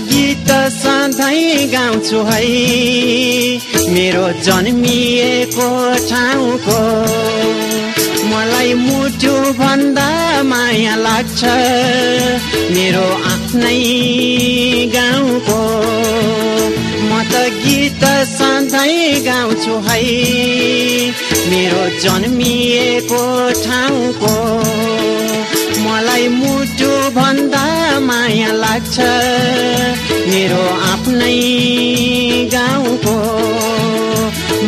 गीत सधैँ गाउँछु है मेरो जन्मिएको ठाउँको मलाई मुटु भन्दा माया लाग्छ मेरो आफ्नै गाउँको म त गीत सधैँ गाउँछु है मेरो जन्मिएको ठाउँको मलाई मुटु भन्दा माया लाग्छ मेरो आफ्नै गाउँको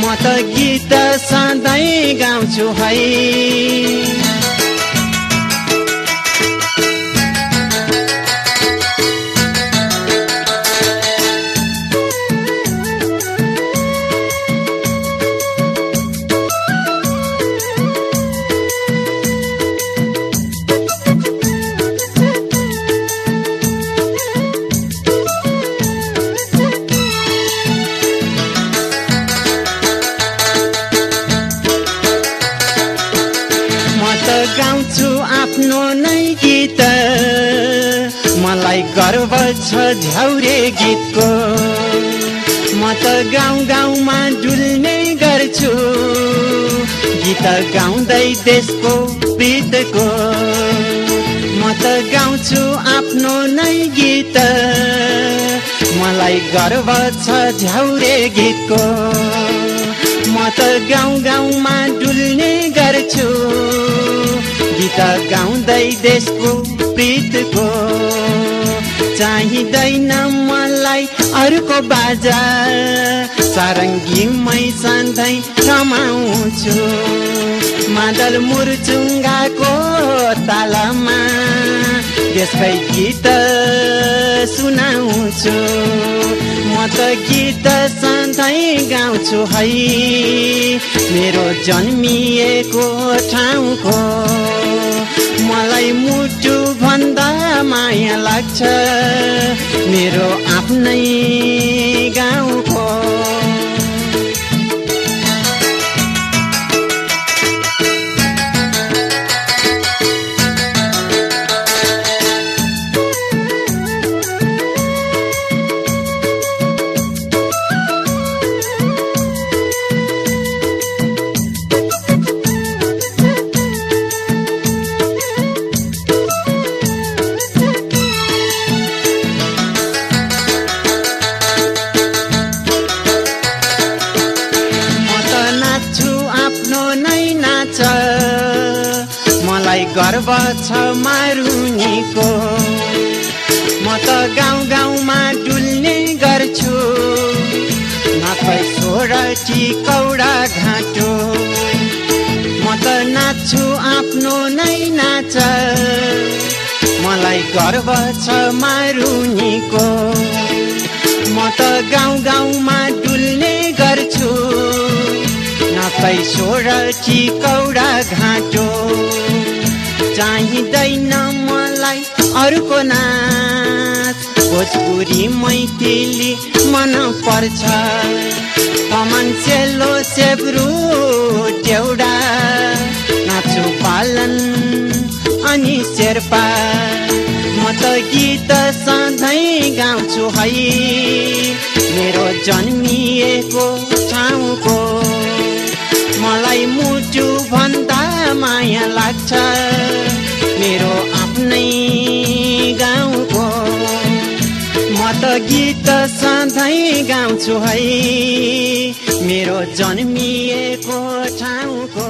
म त गीत सधैँ गाउँछु है गाउँछु आफ्नो नै गीत मलाई गर्व छ झ्याउरे गीतको म त गाउँ गाउँमा डुल्ने गर्छु गीत गाउँदै देशको प्रीतको म त गाउँछु आफ्नो नै गीत मलाई गर्व छ झ्याउरे गीतको म त गाउँ गाउँमा डुल्ने गर्छु गीत गाउँदै देशको प्रीतको चाहिँदैन मलाई अरूको बाजा सारङ्गी मै सधैँ रमाउँछु मादल मुर्चुङ्गाको तालमा देशकै गीत सुनाउँछु म त गीत सधैँ गाउँछु है मेरो जन्मिएको ठाउँको मलाई मुटु भन्दा माया लाग्छ मेरो आफ्नै गाउँको मलाई गर्व छ मारुनीको म त गाउँ गाउँमा डुल्ने गर्छु नाचै सोरठी कौडा घाँटो म त नाच्छु आफ्नो नै नाच मलाई गर्व छ मारुनीको म त गाउँ गाउँमा डुल्ने गर्छु नाचै सोरठी कौडा घाँटो चाहिँदैन मलाई अरूको नाच भोजपुरी मैथिली मन पर्छ कमान सेलो सेब्रु टेउडा नाच्छु पालन अनि शेर्पा म त गीत सधैँ गाउँछु है मेरो जन्मिएको ठाउँको मलाई मुटु भन्दा माया लाग्छ मेरो आफ्नै गाउँको म त गीत सधैँ गाउँछु है मेरो जन्मिएको ठाउँको